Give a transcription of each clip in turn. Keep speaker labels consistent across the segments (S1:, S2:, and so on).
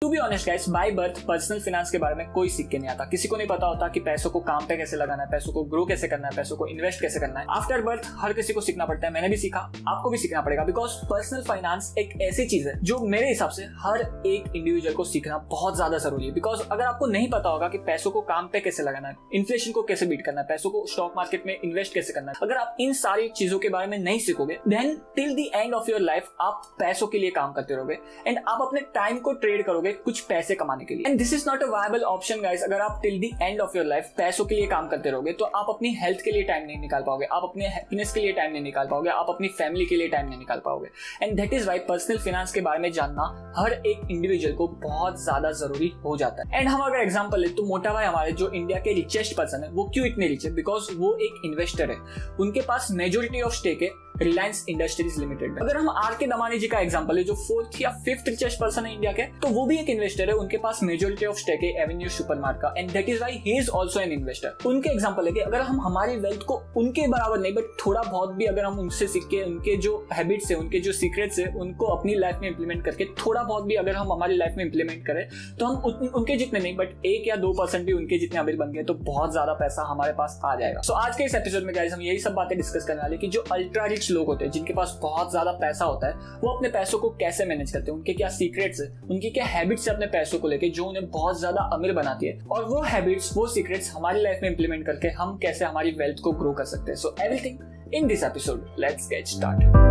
S1: To be honest guys, by birth personal finance के बारे में कोई सीख के नहीं आता। किसी को नहीं पता होता कि पैसों को काम पे कैसे लगाना है, पैसों को ग्रो कैसे करना है, पैसों को इन्वेस्ट कैसे करना है। आफ्टर बर्थ हर किसी को सीखना पड़ता है। मैंने भी सीखा, आपको भी सीखना पड़ेगा, बिकॉज पर्सनल फाइनेंस एक ऐसी चीज है जो मेरे हिसाब से हर एक इंडिविजुअल को सीखना बहुत ज्यादा जरूरी है। बिकॉज अगर आपको नहीं पता होगा कि पैसों को काम पे कैसे लगाना है, इन्फ्लेशन को कैसे बीट करना है, पैसों को स्टॉक मार्केट में इन्वेस्ट कैसे करना है, अगर आप इन सारी चीजों के बारे में नहीं सीखोगे, then till the end of your life आप पैसों के लिए काम करते रहोगे एंड आप अपने टाइम को ट्रेड करोगे कुछ पैसे कमाने के लिए। And this is not a viable option guys. अगर आप till the end of your life पैसों के लिए काम करते रहोगे तो आप अपनी हेल्थ के लिए टाइम नहीं निकाल पाओगे, आप अपने हैप्पीनेस के लिए टाइम नहीं निकाल पाओगे, आप अपनी फैमिली के लिए टाइम नहीं निकाल पाओगे। And that is why personal finance के बारे में जानना हर एक इंडिविजुअल को बहुत ज्यादा जरूरी हो जाता है। एंड हम अगर एग्जांपल ले तो मोटा भाई हमारे जो इंडिया के रिचेस्ट पर्सन है, वो क्यों इतने रिच है? बिकॉज वो एक इन्वेस्टर है, उनके पास मेजोरिटी ऑफ स्टेक है रिलायंस इंडस्ट्रीज लिमिटेड में। अगर हम आर के दमानी जी का एग्जांपल है, जो 4th या 5th रिचेस्ट पर्सन है इंडिया के, तो वो भी एक इन्वेस्टर है, उनके पास मेजोरिटी ऑफ स्टेक है एवेन्यू सुपरमार्ट का, and that is why he is also an investor. उनके एग्जांपल है कि अगर हम हमारी वेल्थ को उनके बराबर नहीं बट थोड़ा बहुत भी अगर हम उनसे सीख के उनके जो हैबिट्स है, उनके जो सीक्रेट्स है, उनको अपनी लाइफ में इंप्लीमेंट करके थोड़ा बहुत भी अगर हम हमारी लाइफ में इंप्लीमेंट करें तो हम उनके जितने नहीं बट 1 या 2% भी उनके जितने अमीर बन गए तो बहुत ज्यादा पैसा हमारे पास आ जाएगा। सो आज के इस एपिसोड में गाइस हम यही सब बातें डिस्कस करने वाले कि जो अल्ट्रा रिच लोग होते हैं, जिनके पास बहुत ज्यादा पैसा होता है, वो अपने पैसों को कैसे मैनेज करते हैं, उनके क्या सीक्रेट्स है, उनकी क्या हैबिट्स है अपने पैसों को लेके जो उन्हें बहुत ज्यादा अमीर बनाती है, और वो हैबिट्स, वो सीक्रेट्स हमारी लाइफ में इंप्लीमेंट करके हम कैसे हमारी वेल्थ को ग्रो कर सकते हैं। So everything in this episode, let's get started.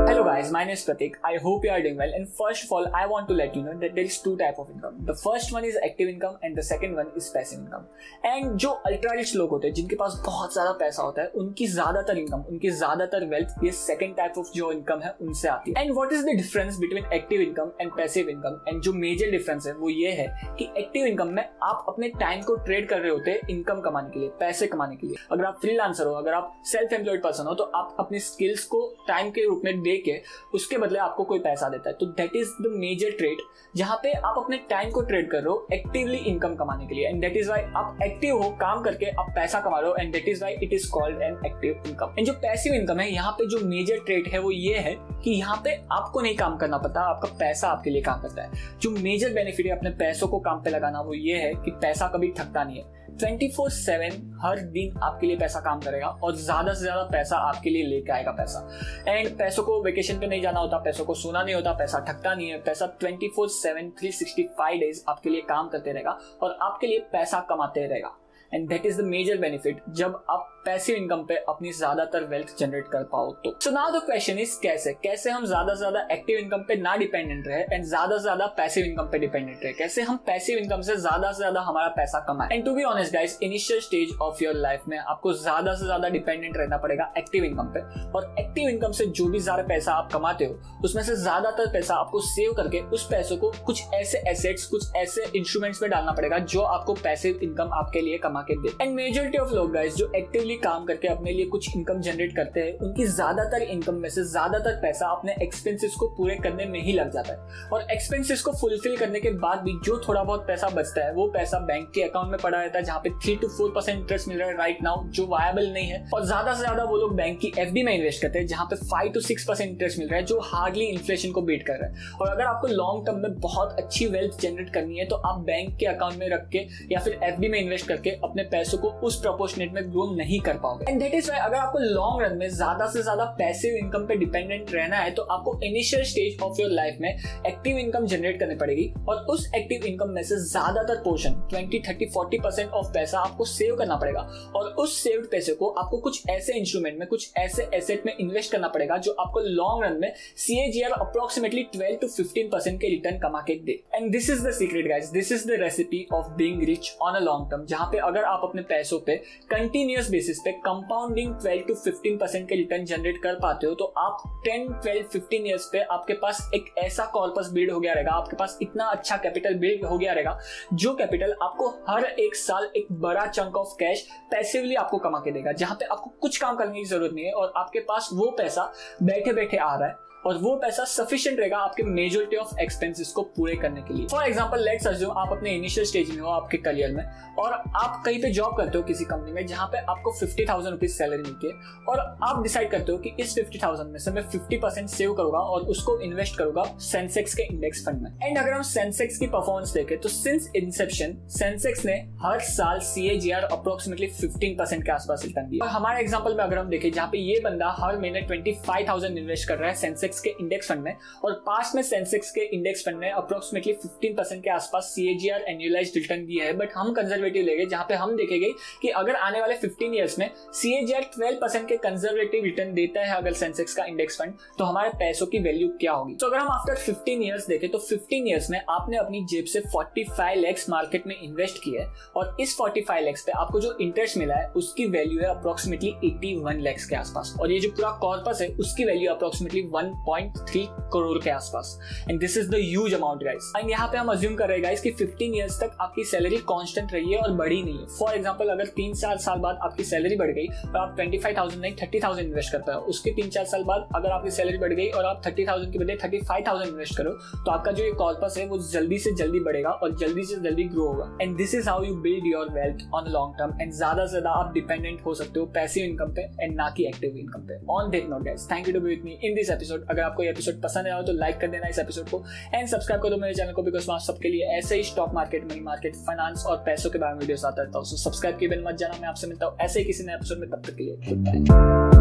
S1: Hello guys, my name is Pratik. I hope you are doing well, and first of all I want to let you know that there is 2 type of income. The first one is active income and the second one is passive income. And जो ultra rich लोग होते हैं, जिनके पास बहुत ज्यादा पैसा होता है, उनकी ज्यादातर इनकम, उनकी ज्यादातर वेल्थ ये सेकंड टाइप ऑफ जो इनकम है उनसे आती है। And what is the difference between active income and passive income? And जो मेजर डिफरेंस है वो ये है कि एक्टिव इनकम में आप अपने टाइम को ट्रेड कर रहे होते हैं इनकम कमाने के लिए, पैसे कमाने के लिए। अगर आप फ्रीलांसर हो, अगर आप सेल्फ एम्प्लॉयड पर्सन हो, तो आप अपनी स्किल्स को टाइम के रूप में दे के उसके बदले आपको कोई पैसा देता है। तो that is the major trade, जहां पे आप अपने टाइम को ट्रेड कर रहे हो एक्टिवली इनकम कमाने के लिए। एंड दैट इज व्हाई आप एक्टिव हो, काम करके आप पैसा कमा रहे हो, and that is why it is called an active income. And जो पैसिव इनकम है, यहाँ पे जो मेजर ट्रेड है वो ये है कि यहाँ पे आपको नहीं काम करना पड़ता, आपका पैसा आपके लिए काम करता है। जो मेजर बेनिफिट है अपने पैसों को काम पे लगाना वो ये है कि पैसा कभी थकता नहीं है। 24/7 हर दिन आपके लिए पैसा काम करेगा और ज्यादा से ज्यादा पैसा आपके लिए लेके आएगा पैसा। एंड पैसों को वेकेशन पे नहीं जाना होता, पैसों को सोना नहीं होता, पैसा थकता नहीं है। पैसा 24/7 365 डेज आपके लिए काम करते रहेगा और आपके लिए पैसा कमाते रहेगा। And that is the major benefit जब आप पैसिव इनकम पे अपनी ज्यादातर वेल्थ जनरेट कर पाओ तो। So now the question is कैसे हम ज्यादा से ज्यादा एक्टिव इनकम पे ना डिपेंडेंट रहे एंड ज्यादा से ज्यादा पैसिव इनकम पे डिपेंडेंट रहे, कैसे हम पैसिव इनकम से ज्यादा हमारा पैसा कमाएं। And to be honest guys, initial stage of your life में आपको ज्यादा से ज्यादा डिपेंडेंट रहना पड़ेगा एक्टिव इनकम पे, और एक्टिव इनकम से जो भी ज्यादा पैसा आप कमाते हो उसमें से ज्यादातर पैसा आपको सेव करके उस पैसों को कुछ ऐसे एसेट्स, कुछ ऐसे इंस्ट्रूमेंट्स में डालना पड़ेगा जो आपको पैसिव इनकम आपके लिए कमा के दे। एंड मेजॉरिटी ऑफ लोग गाइस जो एक्टिवली काम करके अपने लिए कुछ इनकम जनरेट करते हैं, उनकी ज्यादातर इनकम में से ज्यादातर पैसा अपने एक्सपेंसेस को पूरे करने में ही लग जाता है, और एक्सपेंसेस को फुलफिल करने के बाद भी जो थोड़ा बहुत पैसा बचता है वो पैसा बैंक के अकाउंट में पड़ा रहता है, जहाँ पे 3 to 4% इंटरेस्ट मिल रहा है राइट नाउ, जो वायबल नहीं है। और ज्यादा से ज्यादा वो लोग बैंक की एफडी में इन्वेस्ट करते हैं, जहाँ पे 5 to 6% इंटरेस्ट मिल रहा है, जो हार्डली इन्फ्लेशन को बीट कर रहा है। और अगर आपको लॉन्ग टर्म में बहुत अच्छी वेल्थ जनरेट करनी है तो आप बैंक के अकाउंट में रख के या फिर एफडी में इन्वेस्ट करके अपने पैसों को उस प्रोपोर्शनेट में ग्रो नहीं कर पाओगे। एंड दैट इज व्हाई अगर आपको लॉन्ग रन में ज्यादा से ज्यादा पैसिव इनकम पे डिपेंडेंट रहना है तो आपको initial stage of your life में एक्टिव इनकम जनरेट करनी पड़ेगी, और उस एक्टिव इनकम में से ज्यादातर पोर्शन 20, 30, 40% ऑफ पैसा आपको सेव करना पड़ेगा, और उस सेव्ड पैसे को आपको कुछ ऐसे इंस्ट्रूमेंट में, कुछ ऐसे एसेट में इन्वेस्ट करना पड़ेगा जो आपको लॉन्ग रन में CAGR अप्रोक्सीमेटली 12 to 15% के रिटर्न कमा के दे। And this is the secret guys, this is the recipe of being rich on a long term, जहां पे अगर आप अपने पैसों पे कंटिन्यूअस बेसिस पे कंपाउंडिंग 12 to 15% के रिटर्न जनरेट कर पाते हो तो आप 10, 12, 15 ईयर्स पे आपके पास एक ऐसा कॉर्पस बिल्ड हो गया रहेगा, आपके पास इतना अच्छा कैपिटल बिल्ड हो गया रहेगा, जो कैपिटल आपको हर एक साल एक बड़ा चंक ऑफ कैश पैसिवली आपको कमा के देगा, जहां पे आपको कुछ काम करने की जरूरत नहीं है और आपके पास वो पैसा बैठे बैठे आ रहा है और वो पैसा सफिशिएंट रहेगा आपके मेजॉरिटी ऑफ एक्सपेंसेस को पूरे करने के लिए। फॉर एग्जांपल लेट्स अज्यूम आप अपने इनिशियल स्टेज में हो आपके करियर में और आप कहीं पे जॉब करते हो किसी कंपनी में जहां पे आपको 50,000 रुपीज सैलरी मिलती है और आप डिसाइड करते हो कि इस 50,000 में से मैं 50% सेव करूंगा और उसको इन्वेस्ट करूंगा सेंसेक्स के इंडेक्स फंड में। एंड अगर हम सेंसेक्स की परफॉर्मेंस देखें तो सिंस इंसेप्शन सेंसेक्स ने हर साल CAGR अप्रोक्सीमेटली 15% के आसपास रिटर्न दिया। और हमारे एग्जांपल में अगर हम देखें जहां पे ये बंदा हर महीने 25,000 इन्वेस्ट कर रहा है सेंसेक्स के इंडेक्स फंड में और पास्ट में सेंसेक्स के इंडेक्स फंड ने अप्रोक्सीमेटली 15% के आसपास CAGR एनुअलाइज्ड रिटर्न दिया है। बट हम कंजर्वेटिव लेंगे जहां पे हम देखेंगे कि अगर आने वाले 15 इयर्स में CAGR 12% के कंजर्वेटिव रिटर्न देता है अगर सेंसेक्स का इंडेक्स फंड, तो हमारे पैसों की वैल्यू क्या होगी। तो अगर हम आफ्टर 15 इयर्स देखें तो 15 इयर्स में आपने अपनी जेब से 45 लाख मार्केट में इन्वेस्ट किया है और इस 45 लाख पे आपको जो इंटरेस्ट मिला है उसकी वैल्यू है अप्रोक्सीमेटली 81 लाख के आसपास और ये जो पूरा कॉर्पस है उसकी वैल्यू अप्रोक्सीमेटली 1.3 करोड़ के आसपास। And this is the huge amount guys. And यहाँ पे हम अज्यूम कर रहे हैं गाइस कि 15 इयर्स तक आपकी सैलरी कांस्टेंट रही है और बढ़ी नहीं है। फॉर एग्जांपल अगर 3-4 साल बाद आपकी सैलरी बढ़ गई और आप 25,000 नहीं 30,000 इन्वेस्ट करते हो, उसके 3-4 साल बाद अगर आपकी सैलरी बढ़ गई और आप 30,000 की बजाय 35,000 इन्वेस्ट करो तो आपका जो ये कॉर्पस है वो जल्दी से जल्दी बढ़ेगा और जल्दी से जल्दी ग्रो होगा। And this is how you build your wealth on long term. And ज्यादा से ज्यादा आप डिपेंडेंट हो सकते हो पैसिव इनकम पे एंड ना कि एक्टिव इनकम पे। On that note guys, thank you to be with me in this episode. अगर आपको ये एपिसोड पसंद आया हो तो लाइक कर देना इस एपिसोड को एंड सब्सक्राइब कर दो मेरे चैनल को, बिकॉज मैं आप सबके लिए ऐसे ही stock market, money market, finance और पैसों के बारे में वीडियोस आता रहता हूँ। सो सब्सक्राइब किए बिना मत जाना। मैं आपसे मिलता हूँ ऐसे ही किसी नए एपिसोड में, तब तक के लिए गुड बाय।